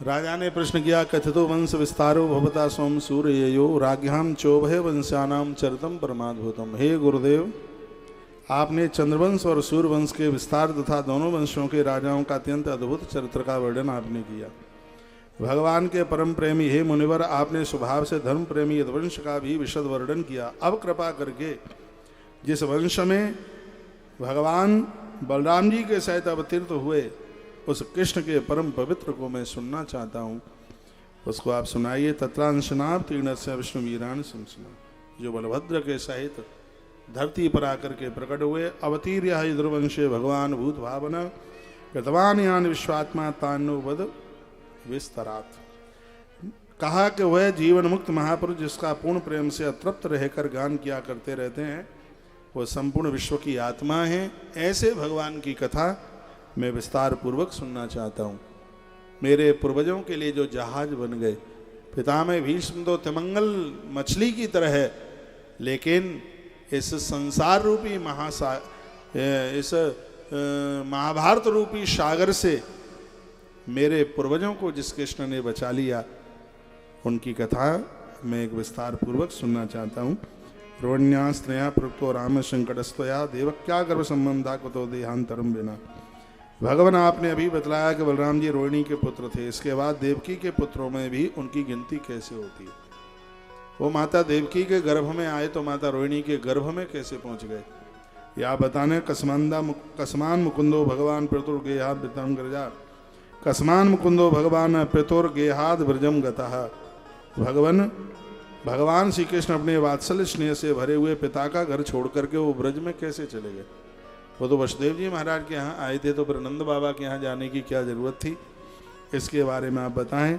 राजा ने प्रश्न किया, कथितो वंश विस्तारो भवता सोम सूर्यो राज्ञाम चोभय वंश्यानाम चरितम परमाद्भुतम। हे गुरुदेव, आपने चंद्रवंश और सूर्यवंश के विस्तार तथा दोनों वंशों के राजाओं का अत्यंत अद्भुत चरित्र का वर्णन आपने किया। भगवान के परम प्रेमी हे मुनिवर, आपने स्वभाव से धर्म प्रेमी यदुवंश का भी विशद वर्णन किया। अब कृपा करके जिस वंश में भगवान बलराम जी के सहित अवतीर्थ हुए उस कृष्ण के परम पवित्र को मैं सुनना चाहता हूँ, उसको आप सुनाइए। तत्रांशनाभ तीर्ण से विष्णु वीरान सुना, जो बलभद्र के सहित धरती पर आकर के प्रकट हुए। अवतीर्य यदुर्वंशे भगवान भूत भावना कृतवान यान विश्वात्मा तान्नो वद विस्तरात। कहा कि वह जीवन मुक्त महापुरुष जिसका पूर्ण प्रेम से अतृप्त रहकर गान किया करते रहते हैं, वो संपूर्ण विश्व की आत्मा है। ऐसे भगवान की कथा मैं विस्तार पूर्वक सुनना चाहता हूँ। मेरे पूर्वजों के लिए जो जहाज बन गए, पितामह भीष्म तो तिमंगल मछली की तरह है, लेकिन इस संसार रूपी इस महाभारत रूपी सागर से मेरे पूर्वजों को जिस कृष्ण ने बचा लिया, उनकी कथा मैं एक विस्तार पूर्वक सुनना चाहता हूँ। रोहिण्या स्त्रिया प्रक्तो राम संकटस्तया देवक्या गर्भ संबंधा कुतो देहांतरम बिना। भगवान आपने अभी बतलाया कि बलराम जी रोहिणी के पुत्र थे, इसके बाद देवकी के पुत्रों में भी उनकी गिनती कैसे होती है। वो माता देवकी के गर्भ में आए तो माता रोहिणी के गर्भ में कैसे पहुंच गए, या बताने। कस्मान मुकुंदो भगवान पितुर्गेहाद वृतम गरजा, कस्मान मुकुंदो भगवान पितुर्गेहाद व्रजम गतः। भगवान श्री कृष्ण अपने वात्सल्य स्नेह से भरे हुए पिता का घर छोड़ करके वो ब्रज में कैसे चले गए। वो तो वसुदेव जी महाराज के यहाँ आए थे, तो फिर नंद बाबा के यहाँ जाने की क्या जरूरत थी, इसके बारे में आप बताएं।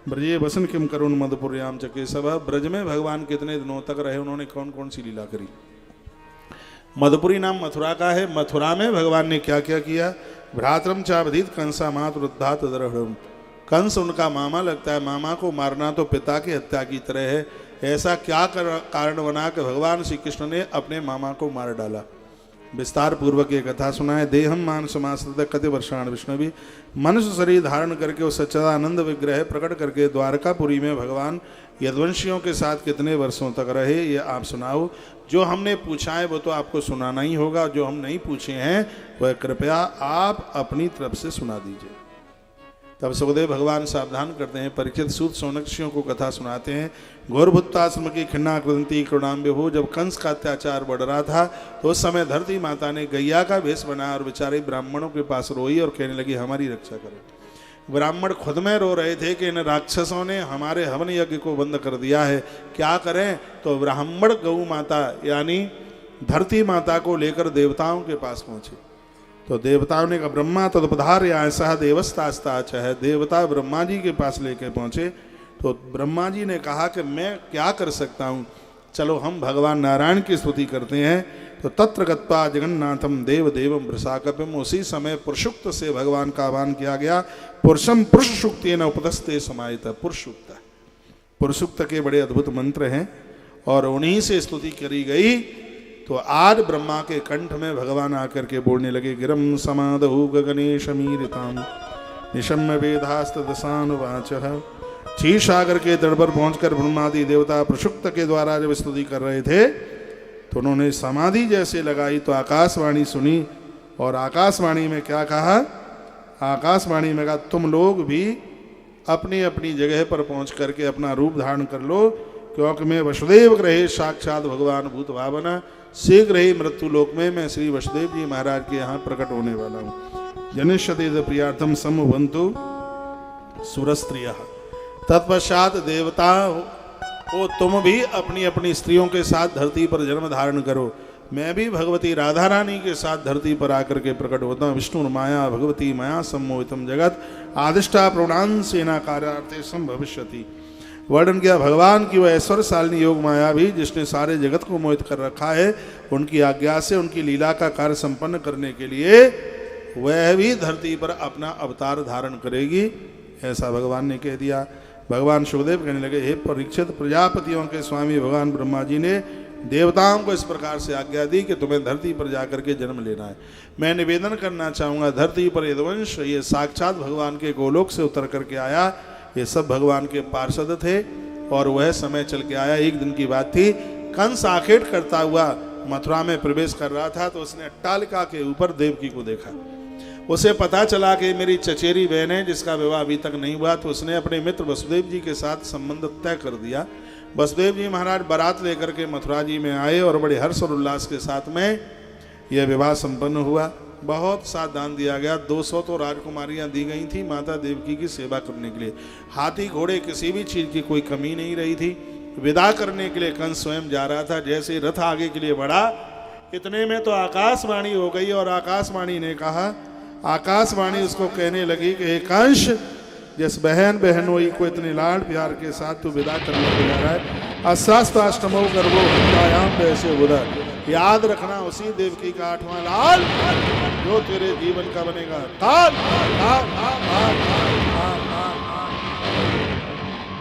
ब्रजे बसन किम करुण मधुपुर्याम चके सब। ब्रज में भगवान कितने दिनों तक रहे, उन्होंने कौन कौन सी लीला करी। मधुपुरी नाम मथुरा का है, मथुरा में भगवान ने क्या क्या किया। भ्रातरम चावधित कंसा मातुरुद्धात दृढ़। कंस उनका मामा लगता है, मामा को मारना तो पिता की हत्या की तरह है। ऐसा क्या कारण बना कि भगवान श्री कृष्ण ने अपने मामा को मार डाला। विस्तार पूर्वक ये कथा सुनाए। देहम मान समाश्रित कति वर्षाण विष्णु, मनुष्य शरीर धारण करके उस सच्चिदानंद विग्रह प्रकट करके द्वारकापुरी में भगवान यदुवंशियों के साथ कितने वर्षों तक रहे, ये आप सुनाओ। जो हमने पूछा है वो तो आपको सुनाना ही होगा, जो हम नहीं पूछे हैं वह कृपया आप अपनी तरफ से सुना दीजिए। तब सुखदेव भगवान सावधान करते हैं। परीक्षित सूत सौनक्षियों को कथा सुनाते हैं। घोरभुत्ताश्रम की खिन्ना कृंती करुणाम्बे हो। जब कंस का अत्याचार बढ़ रहा था तो उस समय धरती माता ने गैया का भेष बनाया और बेचारे ब्राह्मणों के पास रोई और कहने लगी हमारी रक्षा करो। ब्राह्मण खुद में रो रहे थे कि इन राक्षसों ने हमारे हवन यज्ञ को बंद कर दिया है, क्या करें। तो ब्राह्मण गौ माता यानी धरती माता को लेकर देवताओं के पास पहुंचे। तो देवताओं ने कहा ब्रह्मा तदपधार्य ऐसा देवस्तास्ता है। देवता ब्रह्मा जी के पास लेके पहुंचे तो ब्रह्मा जी ने कहा कि मैं क्या कर सकता हूँ, चलो हम भगवान नारायण की स्तुति करते हैं। तो तत्र गत्वा जगन्नाथम देव देवम वृषाकपिम। उसी समय पुरुषुक्त से भगवान का आह्वान किया गया। पुरुषम पुरुष शुक्ति न उपदस्ते समाहित। पुरुषुक्त, पुरुषुक्त के बड़े अद्भुत मंत्र हैं और उन्हीं से स्तुति करी गई। तो आज ब्रह्मा के कंठ में भगवान आकर के बोलने लगे। गिरम समादहु गगने शमीरिताम निशम्य वेदास्त दशानुवाचः। क्षीर सागर के तट पर पहुंचकर ब्रह्मादि देवता प्रशुक्त के द्वारा जब स्तुति कर रहे थे तो उन्होंने समाधि जैसे लगाई तो आकाशवाणी सुनी। और आकाशवाणी में क्या कहा, आकाशवाणी में कहा तुम लोग भी अपनी अपनी जगह पर पहुंच करके अपना रूप धारण कर लो, क्योंकि मैं वसुदेव ग्रहे साक्षात भगवान भूत भावना। शीघ्र ही मृत्यु लोक में मैं श्री वसुदेव जी महाराज के यहाँ प्रकट होने वाला हूँ। जनिष्यते प्रियार्थम समवन्तु सुरस्त्रियः। तत्पश्चात देवता हो तुम भी अपनी अपनी स्त्रियों के साथ धरती पर जन्म धारण करो। मैं भी भगवती राधा रानी के साथ धरती पर आकर के प्रकट होता हूँ। विष्णु माया भगवती माया सम्मोहितम जगत आदिष्टा प्रणान सेना कार्यार्थे संभविष्यति। वर्णन किया भगवान की वह ऐश्वर्यशालिनी योग माया भी जिसने सारे जगत को मोहित कर रखा है, उनकी आज्ञा से उनकी लीला का कार्य संपन्न करने के लिए वह भी धरती पर अपना अवतार धारण करेगी, ऐसा भगवान ने कह दिया। भगवान सुखदेव कहने लगे हे परीक्षित, प्रजापतियों के स्वामी भगवान ब्रह्मा जी ने देवताओं को इस प्रकार से आज्ञा दी कि तुम्हें धरती पर जाकर के जन्म लेना है। मैं निवेदन करना चाहूँगा, धरती पर यदुवंश ये साक्षात भगवान के गोलोक से उतर करके आया। ये सब भगवान के पार्षद थे और वह समय चल के आया। एक दिन की बात थी, कंस आखेट करता हुआ मथुरा में प्रवेश कर रहा था तो उसने अट्टालिका के ऊपर देवकी को देखा। उसे पता चला कि मेरी चचेरी बहन है जिसका विवाह अभी तक नहीं हुआ, तो उसने अपने मित्र वसुदेव जी के साथ संबंध तय कर दिया। वसुदेव जी महाराज बारात लेकर के मथुरा जी में आए और बड़े हर्ष और उल्लास के साथ में यह विवाह संपन्न हुआ। बहुत सा दान दिया गया। 200 तो राजकुमारियां दी गई थी माता देवकी की सेवा करने के लिए। हाथी घोड़े किसी भी चीज की कोई कमी नहीं रही थी। विदा करने के लिए कंस स्वयं जा रहा था। जैसे ही रथ आगे के लिए बढ़ा, इतने में तो आकाशवाणी हो गई और आकाशवाणी ने कहा, आकाशवाणी उसको कहने लगी कि हे कंस, जिस बहन बहनोई को इतने लाड प्यार के साथ तू विदा करने को जा रहा है, अशास्त्राष्टमो गर्भो हत्यायाम वैसे उधर, याद रखना उसी देवकी का 8वां लाल जो तेरे जीवन का बनेगा।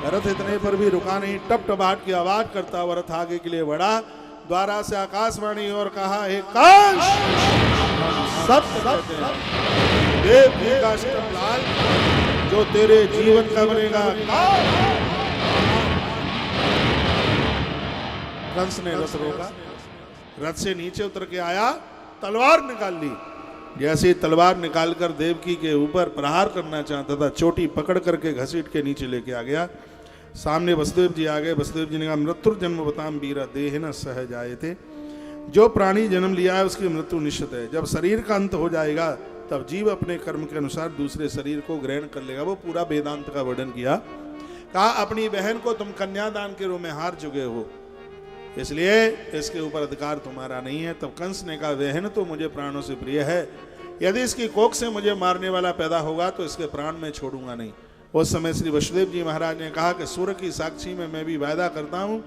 रथ इतने पर भी रुका नहीं, टपटपाहट की आवाज करता हुआ रथ आगे के लिए बढ़ा। द्वारा से आकाशवाणी और कहा, हे कंस, सत्य कहते हैं, देवकी का अष्टम लाल जो तेरे जीवन का बनेगा। कंस ने रथ रोका, रथ से नीचे उतर के आया, तलवार निकाल ली। जैसे तलवार निकालकर देवकी के ऊपर प्रहार करना चाहता था, चोटी पकड़ करके घसीट के नीचे लेके आ गया। सामने वसुदेव जी आ गए। वसुदेव जी ने कहा, मृत्यु जन्म बताम वीरा देह न सह जाए थे। जो प्राणी जन्म लिया है उसकी मृत्यु निश्चित है। जब शरीर का अंत हो जाएगा तब जीव अपने कर्म के अनुसार दूसरे शरीर को ग्रहण कर लेगा। वो पूरा वेदांत का वर्णन किया। कहा, अपनी बहन को तुम कन्यादान के रूप में हार चुके हो, इसलिए इसके ऊपर अधिकार तुम्हारा नहीं है। तब कंस ने कहा, बहन तो मुझे प्राणों से प्रिय है, यदि इसकी कोख से मुझे मारने वाला पैदा होगा तो इसके प्राण में छोड़ूंगा नहीं। उस समय श्री वसुदेव जी महाराज ने कहा कि सूर्य की साक्षी में मैं भी वायदा करता हूं,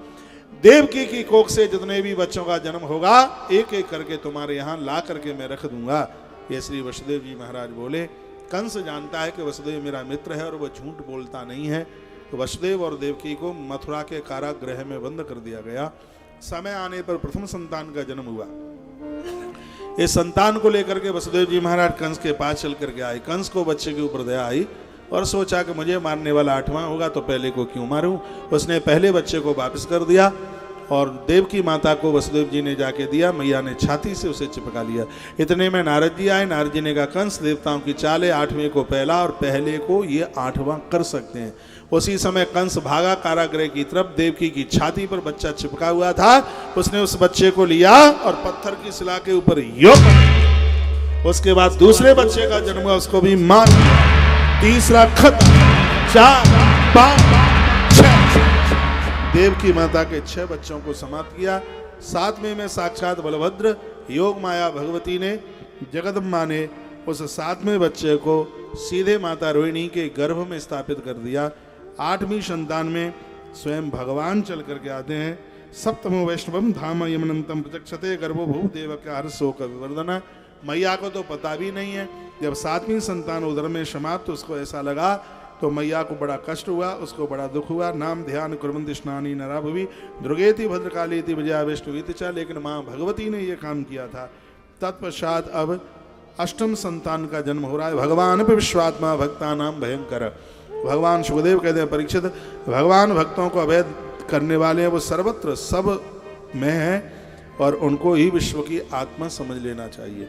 देवकी की कोख से जितने भी बच्चों का जन्म होगा एक एक करके तुम्हारे यहाँ ला करके मैं रख दूंगा। ये श्री वसुदेव जी महाराज बोले। कंस जानता है कि वसुदेव मेरा मित्र है और वह झूठ बोलता नहीं है, तो वसुदेव और देवकी को मथुरा के कारागृह में बंद कर दिया गया। समय आने पर प्रथम संतान का जन्म हुआ। इस संतान को लेकर के वसुदेव जी महाराज कंस के पास चल करके आए। कंस को बच्चे के ऊपर दया आई और सोचा कि मुझे मारने वाला 8वां होगा तो पहले को क्यों मारूं। उसने पहले बच्चे को वापस कर दिया और देवकी माता को वसुदेव जी ने जाके दिया। मैया ने छाती से उसे चिपका लिया। इतने में नारद जी आए। नारद जी ने कहा, कंस देवताओं की चाल है, 8वें को पहला और पहले को ये 8वां कर सकते हैं। उसी समय कंस भागा कारागृह की तरफ। देवकी की छाती पर बच्चा चिपका हुआ था। उसने उस बच्चे को लिया और पत्थर की शिला के ऊपर उसके बाद दूसरे बच्चे का जन्म हुआ, उसको भी मार, तीसरा खत्म, 4 5 6 देवकी माता के 6 बच्चों को समाप्त किया। 7वें में साक्षात बलभद्र योग माया भगवती ने, जगदम्बा ने उस 7वें बच्चे को सीधे माता रोहिणी के गर्भ में स्थापित कर दिया। 8वीं संतान में स्वयं भगवान चल करके आते हैं। सप्तमो वैष्णवम धाम यमनंतम प्रचक्षते गर्भो भूप देव का हर्षोक विवर्धना। मैया को तो पता भी नहीं है। जब 7वीं संतान उदर में समाप्त, तो उसको ऐसा लगा, तो मैया को बड़ा कष्ट हुआ, उसको बड़ा दुख हुआ। नाम ध्यान कुर्वन्ति स्नानी नरा भुवि दुर्गेति भद्रकालीति विजया वैष्णवीति च। लेकिन माँ भगवती ने ये काम किया था। तत्पश्चात अब 8म संतान का जन्म हो रहा है। भगवान पे विश्वात्मा भक्ता नाम भयंकर। भगवान सुखदेव कहते हैं, परीक्षित, भगवान भक्तों को अभेद करने वाले हैं, वो सर्वत्र सब में है और उनको ही विश्व की आत्मा समझ लेना चाहिए।